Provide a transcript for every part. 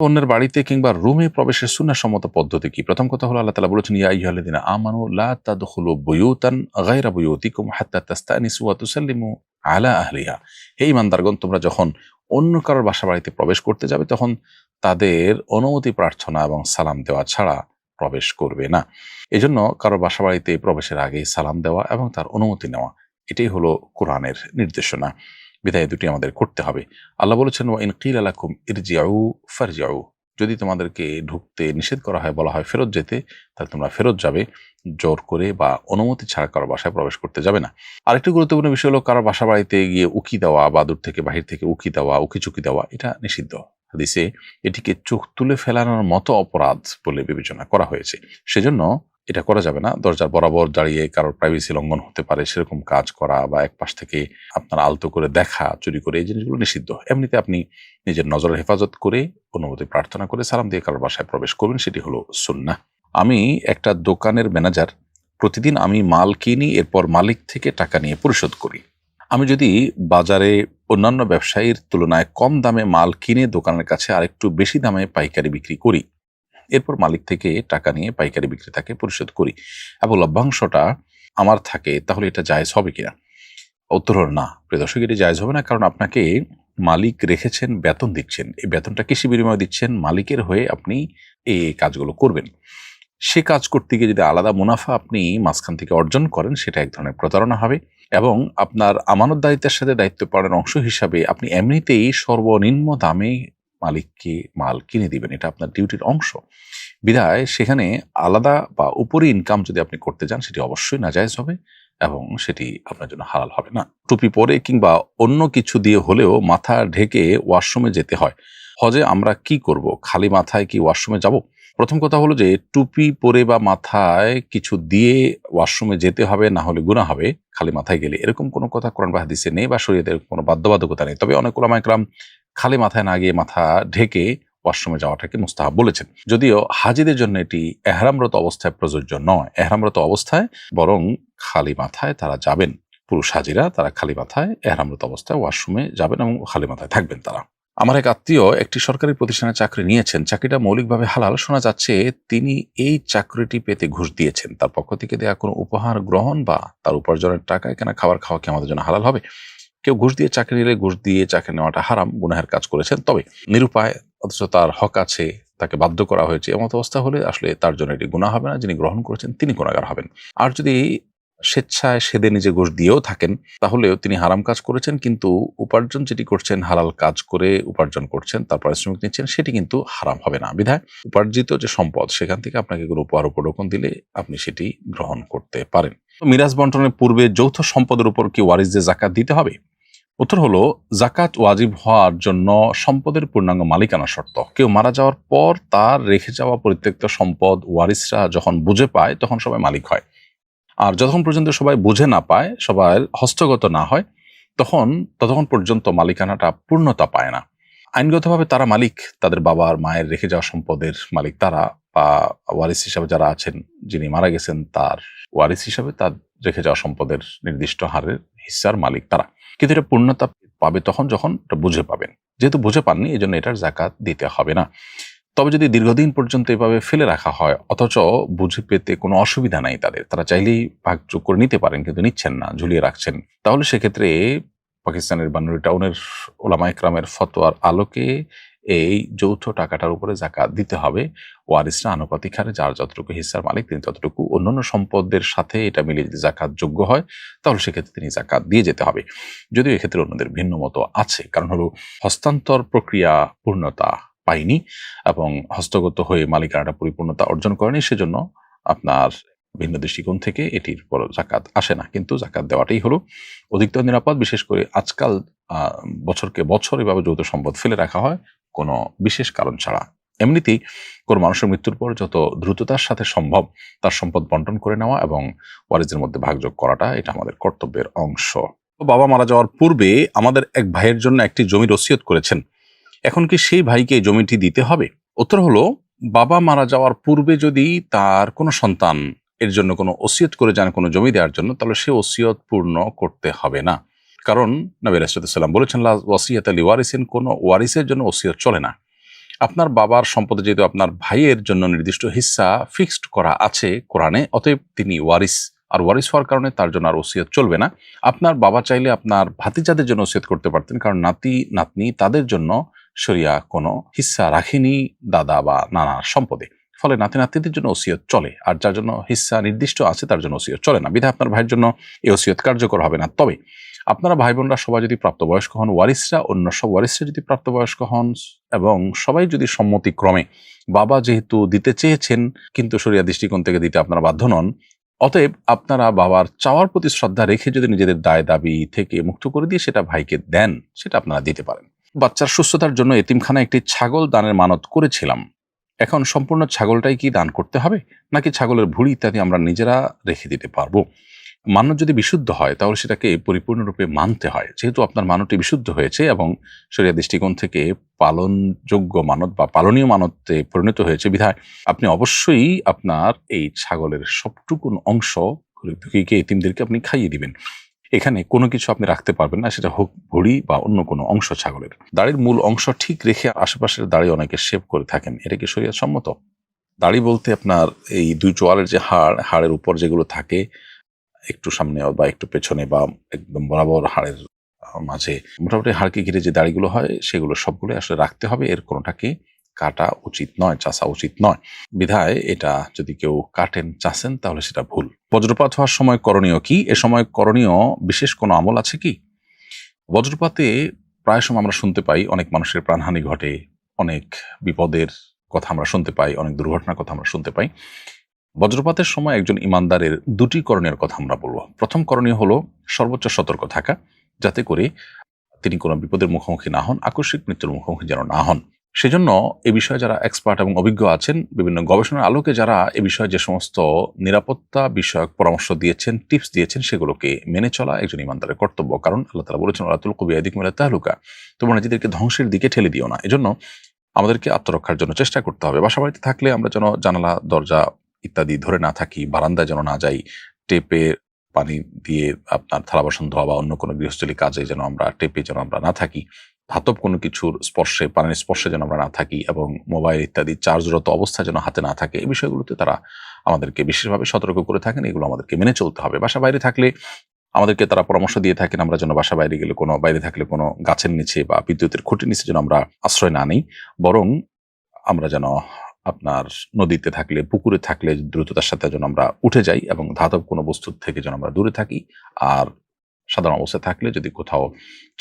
অন্যের বাড়িতে কিংবা রুমে প্রবেশের সুন্নাহসম্মত পদ্ধতি কি? প্রথম কথা হলো আল্লাহ তাআলা বলেছেন, ইয়া আইয়ুহাল্লাযীনা আমানু লা তাদখুলু বুয়ুতান গায়রা বুয়ুতিকুম হাত্তা তাস্তানিসু ওয়া তুসাল্লিমু আলা আহলিহা। হে ঈমানদারগণ, তোমরা যখন অন্য কারোর বাসা বাড়িতে প্রবেশ করতে যাবে তখন তাদের অনুমতি প্রার্থনা এবং সালাম দেওয়া ছাড়া প্রবেশ করবে না। এজন্য কারোর বাসা বাড়িতে প্রবেশের আগেই সালাম দেওয়া এবং তার অনুমতি নেওয়া, এটাই হলো কোরআনের নির্দেশনা। বিধায় দুটি আমাদের করতে হবে। আল্লাহ বলেছেন, ওয়া ইন কিলা লাকুম ইরজিউ ফারজিউ, যদি তোমাদেরকে ঢুকতে নিষেধ করা হয়, বলা হয় ফেরত যেতে, তাহলে তোমরা ফেরত যাবে। জোর করে বা অনুমতি ছাড়া কারো বাসায় প্রবেশ করতে যাবে না। আরেকটি গুরুত্বপূর্ণ বিষয় হলো কারো বাসা বাড়িতে গিয়ে উকি দেওয়া বা দূর থেকে বাহির থেকে উকি দেওয়া, উকি-চুকি দেওয়া, এটা নিষিদ্ধ। হাদিসে এটিকে চোখ তুলে ফেলানোর মতো অপরাধ বলে বিবেচনা করা হয়েছে। সেজন্য এটা করা যাবে না। দরজার বরাবর দাঁড়িয়ে কারোর প্রাইভেসি লঙ্ঘন হতে পারে সেরকম কাজ করা বা এক পাশ থেকে আপনার আলতো করে দেখা, চুরি করে, এই জিনিসগুলো নিষিদ্ধ। এমনিতে আপনি নিজের নজরের হেফাজত করে অনুমতি প্রার্থনা করে সালাম দিয়ে কারোর বাসায় প্রবেশ করবেন, সেটি হলো সুন্নাহ। আমি একটা দোকানের ম্যানেজার, প্রতিদিন আমি মাল কিনি, এরপর মালিক থেকে টাকা নিয়ে পরিশোধ করি। আমি যদি বাজারে অন্যান্য ব্যবসায়ীর তুলনায় কম দামে মাল কিনে দোকানের কাছে আরেকটু বেশি দামে পাইকারি বিক্রি করি, এরপর মালিক থেকে টাকা নিয়ে পাইকারি বিক্রেতাকে পরিশোধ করি এবং লভ্যাংশটা আমার থাকে, তাহলে এটা জায়েজ হবে কিনা? উত্তর হলো না। প্রিয় দর্শক, এটি জায়েজ হবে না। কারণ আপনাকে মালিক রেখেছেন, বেতন দিচ্ছেন। এই বেতনটা কিসের বিনিময়ে দিচ্ছেন? মালিকের হয়ে আপনি এই কাজগুলো করবেন। সে কাজ করতে গিয়ে যদি আলাদা মুনাফা আপনি মাঝখান থেকে অর্জন করেন, সেটা এক ধরনের প্রতারণা হবে। এবং আপনার আমানতদারিতার সাথে দায়িত্ব পালনের অংশ হিসাবে আপনি এমনিতেই সর্বনিম্ন দামে মালিককে মাল কিনে দিবেন, এটা আপনার ডিউটির অংশ। বিধায় সেখানে আলাদা বা উপরি ইনকাম যদি আপনি করতে যান, সেটি অবশ্যই নাজায়েজ হবে এবং সেটি আপনার জন্য হালাল হবে না। টুপি পরে কিংবা অন্য কিছু দিয়ে হলেও মাথা ঢেকে ওয়াশরুমে যেতে হয়। হজে আমরা কি করব? খালি মাথায় কি ওয়াশরুমে যাব? প্রথম কথা হলো যে টুপি পরে বা মাথায় কিছু দিয়ে ওয়াশরুমে যেতে হবে, না হলে গুনাহ হবে খালি মাথায় গেলে, এরকম কোনো কথা কোরআন বা হাদিসে নেই বা শরীয়তের কোনো বাধ্যবাধকতা নেই। তবে অনেক উলামা ইকরাম খালি মাথায় না গিয়ে মাথা ঢেকে ওয়াশরুমে যাওয়াটাকে মুস্তাহাব বলেছেন। যদিও হাজিদের জন্য এটি এহরামরত অবস্থায় প্রযোজ্য নয়। এহরামরত অবস্থায় বরং খালি মাথায় তারা যাবেন। পুরুষ হাজিরা তারা খালি মাথায় এহরামরত অবস্থায় ওয়াশরুমে যাবেন এবং খালি মাথায় থাকবেন তারা। আমার এক আত্মীয় একটি সরকারি প্রতিষ্ঠানে চাকরি নিয়েছেন। চাকরিটা মৌলিকভাবে হালাল। শোনা যাচ্ছে তিনি এই চাকরিটি পেতে ঘুষ দিয়েছেন। তার পক্ষ থেকে দেয়া কোনো উপহার গ্রহণ বা তার উপার্জনের টাকায় কেনা খাবার খাওয়া কি আমাদের জন্য হালাল হবে? কেউ ঘুষ দিয়ে চাকরি নিলে ঘুষ দিয়ে চাকরি নেওয়াটা হারাম, গুনাহের কাজ করেছেন। তবে নিরুপায়, অথচ তার হক আছে, তাকে বাধ্য করা হয়েছে, এমত অবস্থা হলে আসলে তার জন্য এটি গুনাহ হবে না। যিনি গ্রহণ করেছেন তিনি গুনাহগার হবেন। আর যদি স্বেচ্ছায় সেদে নিজে ঘুষ দিয়েও থাকেন, তাহলেও তিনি হারাম কাজ করেছেন, কিন্তু উপার্জন যেটি করছেন, হালাল কাজ করে উপার্জন করছেন, তার পারিশ্রমিক নিচ্ছেন, সেটি কিন্তু হারাম হবে না। বিধায় উপার্জিত যে সম্পদ, সেখান থেকে আপনাকে কোনো উপহার উপঢৌকন দিলে আপনি সেটি গ্রহণ করতে পারেন। মিরাজ বন্টনের পূর্বে যৌথ সম্পদের উপর কি ওয়ারিসদের যাকাত দিতে হবে? উত্তর হলো, যাকাত ওয়াজিব হওয়ার জন্য সম্পদের পূর্ণাঙ্গ মালিকানা শর্ত। কেউ মারা যাওয়ার পর তার রেখে যাওয়া পরিত্যক্ত সম্পদ ওয়ারিসরা যখন বুঝে পায়, তখন সবাই মালিক হয়। আর যতক্ষণ পর্যন্ত সবাই বুঝে না পায়, সবাই হস্তগত না হয়, ততক্ষণ পর্যন্ত মালিকানাটা পূর্ণতা পায় না। আইনগতভাবে তারা মালিক, তাদের বাবার মায়ের রেখে যাওয়া সম্পদের মালিক তারা, বা ওয়ারিস হিসাবে যারা আছেন, যিনি মারা গেছেন তার ওয়ারিস হিসাবে তার রেখে যাওয়া সম্পদের নির্দিষ্ট হারের হিস্সার মালিক তারা। কিন্তু এটা পূর্ণতা পাবে তখন যখন এটা বুঝে পাবেন। যেহেতু বুঝে পাননি, এই জন্য এটার যাকাত দিতে হবে না। তবে যদি দীর্ঘদিন পর্যন্ত এভাবে ফেলে রাখা হয়, অথচ বুঝে পেতে কোনো অসুবিধা নাই তাদের, তারা চাইলেই ভাগযোগ করে নিতে পারেন কিন্তু নিচ্ছেন না, ঝুলিয়ে রাখছেন, তাহলে সেক্ষেত্রে পাকিস্তানের বানুরি টাউনের ওলামা ইকরামের ফতোয়ার আলোকে এই যৌথ টাকাটার উপরে যাকাত দিতে হবে। ওয়ারিসরা আনুপাতিক হারে যার যতটুকু হিস্সার মালিক তিনি ততটুকু, অন্যান্য সম্পদের সাথে এটা মিলে যদি যাকাত যোগ্য হয়, তাহলে সেক্ষেত্রে তিনি যাকাত দিয়ে যেতে হবে। যদিও এক্ষেত্রে অন্যদের ভিন্ন মত আছে। কারণ হলো, হস্তান্তর প্রক্রিয়া পূর্ণতা পায়নি এবং হস্তগত হয়ে মালিকানাটা পরিপূর্ণতা অর্জন করেনি, সেজন্য আপনার ভিন্ন দৃষ্টিকোণ থেকে এটির পর যাকাত আসে না। কিন্তু যাকাত দেওয়াটাই হলো অধিকতর নিরাপদ। বিশেষ করে আজকাল বছরকে বছর এভাবে যৌথ সম্পদ ফেলে রাখা হয় কোনো বিশেষ কারণ ছাড়া। এমনিতেই কোনো মানুষের মৃত্যুর পর যত দ্রুততার সাথে সম্ভব তার সম্পদ বন্টন করে নেওয়া এবং ওয়ারিসদের মধ্যে ভাগযোগ করাটা, এটা আমাদের কর্তব্যের অংশ। বাবা মারা যাওয়ার পূর্বে আমাদের এক ভাইয়ের জন্য একটি জমির ওসিয়ত করেছেন। এখন কি সেই ভাইকে জমিটি দিতে হবে? উত্তর হলো, বাবা মারা যাওয়ার পূর্বে যদি তার কোনো সন্তান এর জন্য কোনো ওসিয়ত করে যান কোনো জমি দেওয়ার জন্য, তাহলে সে ওসিয়ত পূর্ণ করতে হবে না। কারণ নবী রাসূলুল্লাহ সাল্লাল্লাহু আলাইহি ওয়াসাল্লাম বলেছেন, লা ওয়াসিয়াতা লিওয়ারিসিন, কোনো ওয়ারিসের জন্য ওসিয়ত চলে না। আপনার বাবার সম্পদে যেহেতু আপনার ভাইয়ের জন্য নির্দিষ্ট হিস্সা ফিক্সড করা আছে কোরআনে, অতএব তিনি ওয়ারিস, আর ওয়ারিস হওয়ার কারণে তার জন্য আর ওসিয়ত চলবে না। আপনার বাবা চাইলে আপনার ভাতিজাদের জন্য ওসিয়ত করতে পারতেন, কারণ নাতি নাতনি তাদের জন্য শরিয়া কোনো হিস্সা রাখেনি দাদা বা নানার সম্পদে, ফলে নাতি নাতনিদের জন্য ওসিয়ত চলে। আর যার জন্য হিস্সা নির্দিষ্ট আছে তার জন্য ওসিয়ত চলে না, বিধায় আপনার ভাইয়ের জন্য এই ওসিয়ত কার্যকর হবে না। তবে আপনারা ভাই বোনরা সবাই যদি প্রাপ্তবয়স্ক হন, ওয়ারিসরা অন্য সব ওয়ারিসরা যদি প্রাপ্তবয়স্ক হন এবং সবাই যদি সম্মতিক্রমে, বাবা যেহেতু দিতে চেয়েছেন কিন্তু শরিয়া দৃষ্টিকোণ থেকে দিতে আপনারা বাধ্য নন, অতএব আপনারা বাবার চাওয়ার প্রতি শ্রদ্ধা রেখে যদি নিজেদের দায় দাবি থেকে মুক্ত করে দিয়ে সেটা ভাইকে দেন, সেটা আপনারা দিতে পারেন। বাচ্চার সুস্থতার জন্য এতিমখানায় একটি ছাগল দানের মানত করেছিলাম। এখন সম্পূর্ণ ছাগলটাই কি দান করতে হবে, নাকি ছাগলের ভুঁড়ি ইত্যাদি আমরা নিজেরা রেখে দিতে পারবো? মানত যদি বিশুদ্ধ হয় তাহলে সেটাকে পরিপূর্ণরূপে মানতে হয়। যেহেতু আপনার মানতটি বিশুদ্ধ হয়েছে এবং শরিয়া দৃষ্টিকোণ থেকে পালনযোগ্য মানত বা পালনীয় মানতে পরিণত হয়েছে, বিধায় আপনি অবশ্যই আপনার এই ছাগলের সবটুকুন অংশ গরিব-দুঃখীকে, এতিমদেরকে আপনি খাইয়ে দিবেন। এখানে কোনো কিছু আপনি রাখতে পারবেন না, সেটা হোক ভুঁড়ি বা অন্য কোনো অংশ ছাগলের। দাড়ির মূল অংশ ঠিক রেখে আশেপাশের দাড়ি অনেকে শেভ করে থাকেন, এটা কি শরিয়ত সম্মত? দাড়ি বলতে আপনার এই দুই চোয়ালের যে হাড়ের উপর যেগুলো থাকে, একটু সামনে বা একটু পেছনে বা একদম বরাবর হাড়ের মাঝে, মোটামুটি হাড়কে ঘিরে যে দাড়িগুলো হয় সেগুলো সবগুলো আসলে রাখতে হবে। এর কোনোটাকে কাটা উচিত নয়, চাষা উচিত নয়। বিধায় এটা যদি কেউ কাটেন, চাষেন, তাহলে সেটা ভুল। বজ্রপাত হওয়ার সময় করণীয় কি? এ সময় করণীয় বিশেষ কোনো আমল আছে কি? বজ্রপাতে প্রায় সময় আমরা শুনতে পাই অনেক মানুষের প্রাণহানি ঘটে, অনেক বিপদের কথা আমরা শুনতে পাই, অনেক দুর্ঘটনার কথা আমরা শুনতে পাই। বজ্রপাতের সময় একজন ইমানদারের দুটি করণীয়ের কথা আমরা বলবো। প্রথম করণীয় হলো সর্বোচ্চ সতর্ক থাকা, যাতে করে তিনি কোনো বিপদের মুখোমুখি না হন, আকস্মিক মৃত্যুর মুখোমুখি যেন না হন। সেজন্য এ বিষয়ে যারা এক্সপার্ট এবং অভিজ্ঞ আছেন, বিভিন্ন গবেষণার আলোকে যারা এ বিষয়ে যে সমস্ত নিরাপত্তা বিষয়ক পরামর্শ দিয়েছেন, টিপস দিয়েছেন, সেগুলোকে মেনে চলা একজন ইমানদারের কর্তব্য। কারণ আল্লাহ তাআলা বলেছেন, ওয়ালা তুলকু বিআইদিকুম ইলা তাহলুকা, তোমরা নিজেদেরকে ধ্বংসের দিকে ঠেলে দিও না। এজন্য আমাদেরকে আত্মরক্ষার জন্য চেষ্টা করতে হবে। বাসাবাড়িতে থাকলে আমরা যেন জানালা, দরজা ইত্যাদি ধরে না থাকি, বারান্দায় যেন না যাই, টেপে পানি দিয়ে আপনার থালা বাসন ধোয়া বা অন্য কোনো গৃহস্থলী কাজে যেন আমরা টেপে যেন আমরা না থাকি, ধাতব কোনো কিছুর স্পর্শে, পানির স্পর্শে যেন আমরা না থাকি, এবং মোবাইল ইত্যাদি চার্জরত অবস্থায় যেন হাতে না থাকে। এই বিষয়গুলোতে তারা আমাদেরকে বিশেষভাবে সতর্ক করে থাকেন, এগুলো আমাদেরকে মেনে চলতে হবে। বাসা বাইরে থাকলে আমাদেরকে তারা পরামর্শ দিয়ে থাকেন আমরা যেন বাসা বাইরে গেলে বাইরে থাকলে কোনো গাছের নিচে বা বিদ্যুতের খুঁটির নিচে যেন আমরা আশ্রয় না নিই, বরং আমরা যেন আপনার নদীতে থাকলে, পুকুরে থাকলে দ্রুততার সাথে যেন আমরা উঠে যাই এবং ধাতব কোনো বস্তু থেকে যেন আমরা দূরে থাকি। আর সাধারণ অবস্থায় থাকলে যদি কোথাও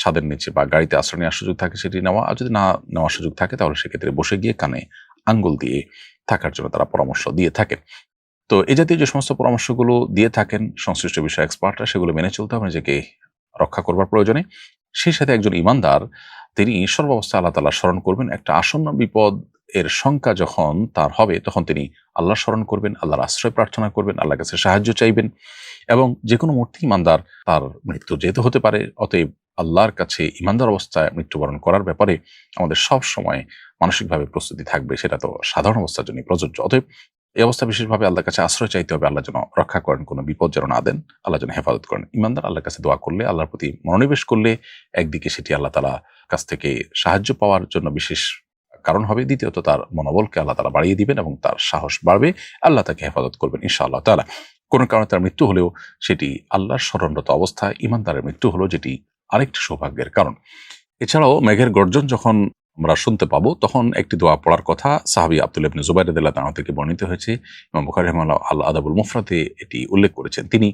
ছাদের নিচে বা গাড়িতে আশ্রয় নেওয়ার সুযোগ থাকে সেটি নেওয়া, আর যদি না নেওয়ার সুযোগ থাকে তাহলে সেক্ষেত্রে বসে গিয়ে কানে আঙ্গুল দিয়ে থাকার জন্য তারা পরামর্শ দিয়ে থাকেন। তো এই জাতীয় যে সমস্ত পরামর্শগুলো দিয়ে থাকেন সংশ্লিষ্ট বিষয় এক্সপার্টরা, সেগুলো মেনে চলতে হবে নিজেকে রক্ষা করবার প্রয়োজনে। সেই সাথে একজন ইমানদার তিনি সর্বাবস্থায় আল্লাহ তাআলা স্মরণ করবেন। একটা আসন্ন বিপদ এর শঙ্কা যখন তার হবে, তখন তিনি আল্লাহ স্মরণ করবেন, আল্লাহর আশ্রয় প্রার্থনা করবেন, আল্লাহর কাছে সাহায্য চাইবেন। এবং যে কোনো মুহূর্তে ইমানদার তার মৃত্যু যেতে হতে পারে। অতএব আল্লাহর কাছে ইমানদার অবস্থায় মৃত্যুবরণ করার ব্যাপারে আমাদের সব সময় মানসিকভাবে প্রস্তুতি থাকবে, সেটা তো সাধারণ অবস্থার জন্য প্রযোজ্য। অতএব এই অবস্থা বিশেষভাবে আল্লাহর কাছে আশ্রয় চাইতে হবে, আল্লাহ যেন রক্ষা করেন, কোনো বিপদ যেন না দেন, আল্লাহ যেন হেফাজত করেন। ইমানদার আল্লাহর কাছে দোয়া করলে, আল্লাহর প্রতি মনোনিবেশ করলে, একদিকে সেটি আল্লাহ তাআলা কাছ থেকে সাহায্য পাওয়ার জন্য বিশেষ কারণ হবে, দ্বিতীয়ত তার মনোবলকে আল্লাহ তাআলা বাড়িয়ে দিবেন এবং তার সাহস বাড়বে, আল্লাহ তাকে হেফাজত করবেন ইনশাআল্লাহ তাআলা। কোনো কারণে তার মৃত্যু হলেও সেটি আল্লাহর স্মরণরত অবস্থায় ইমানদারের মৃত্যু হলো, যেটি আরেকটি সৌভাগ্যের কারণ। এছাড়াও মেঘের গর্জন যখন আমরা শুনতে পাবো, তখন একটি দোয়া পড়ার কথা সাহাবী আব্দুল্লাহ ইবনে জুবাইর রাদিয়াল্লাহু তাআলা থেকে বর্ণিত হয়েছে। ইমাম বুখারী রাহিমাহুল্লাহ আল আদাবুল মুফরাদে এটি উল্লেখ করেছেন। তিনি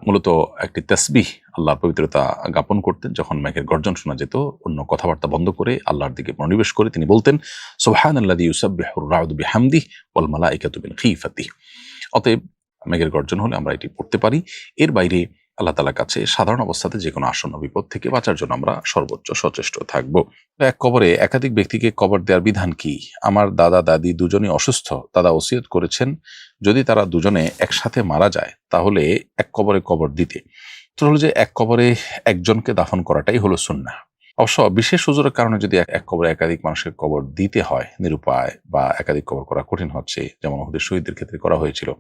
মূলত একটি তাসবিহ, আল্লাহর পবিত্রতা জ্ঞাপন করতেন। যখন মেঘের গর্জন শোনা যেত, অন্য কথাবার্তা বন্ধ করে আল্লাহর দিকে মনোনিবেশ করে তিনি বলতেন, সুবহানাল্লাযী ইউসাব্বিহুর রা'দু বিহামদিহি ওয়াল মালায়েকাতু মিন খিফাতিহি। অতএব মেঘের গর্জন হলে আমরা এটি পড়তে পারি। এর বাইরে আল্লাহ তাআলার কাছে সাধারণ অবস্থাতে যে কোনো আসন্ন বিপদ থেকে বাঁচার জন্য আমরা সর্বোচ্চ সচেষ্ট থাকব। এক কবরে একাধিক ব্যক্তিকে কবর দেওয়ার বিধান কি? আমার দাদা দাদি দুজনই অসুস্থ। দাদা ওসিয়ত করেছেন যদি তারা দুজনে একসাথে মারা যায় তাহলে এক কবরে কবর দিতে। তো হলো যে এক কবরে একজনকে দাফন করাটাই হলো সুন্নাহ। অবশ্য বিশেষ ওজরের কারণে যদি এক কবরে একাধিক মানুষের কবর দিতে হয়, নিরুপায় বা একাধিক কবর করা কঠিন হচ্ছে, যেমন ওহুদের শহীদদের ক্ষেত্রে করা হয়েছিল,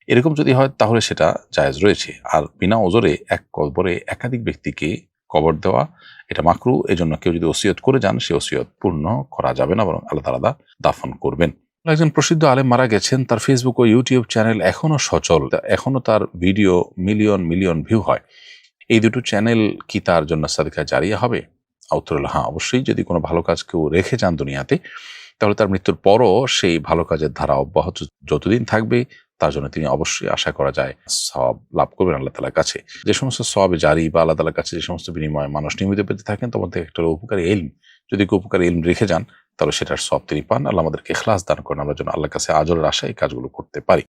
এরকম যদি হয় তাহলে সেটা জায়েজ রয়েছে। আর বিনা ওজরে এক কবরে একাধিক ব্যক্তিকে কবর দেওয়া এটা মাকরু, এজন্য কেউ যদি ওসিয়ত করে যান সে ওসিয়ত পূর্ণ করা যাবে না, বরং আল্লাহ তাআলা দাফন করবেন। একজন প্রসিদ্ধ আলেম মারা গেছেন, তার ফেসবুক ও ইউটিউব চ্যানেল এখনো সচল, এখনো তার ভিডিও মিলিয়ন মিলিয়ন ভিউ হয়। এই দুটো চ্যানেল কি তার জন্য সাদকা জারিয়া হবে? উত্তর হলো হ্যাঁ, অবশ্যই। যদি কোনো ভালো কাজ কেউ রেখে যান দুনিয়াতে, তাহলে তার মৃত্যুর পরও সেই ভালো কাজের ধারা অব্যাহত যতদিন থাকবে তার জন্য তিনি অবশ্যই আশা করা যায় সওয়াব লাভ করবেন আল্লাহ তাআলার কাছে। যে সমস্ত সওয়াবে জারি বা আল্লাহ তাআলার কাছে যে সমস্ত বিনিময় মানুষ নিয়মিত পেতে থাকেন, তার মধ্যে একটা হলো উপকারী ইলম। যদি কেউ উপকারী ইলম রেখে যান তাহলে সেটার সওয়াব তিনি পান। আল্লাহ আমাদেরকে ইখলাস দান করেন, আমরা যেন আল্লাহর কাছে আজরের আশায় এই কাজগুলো করতে পারি।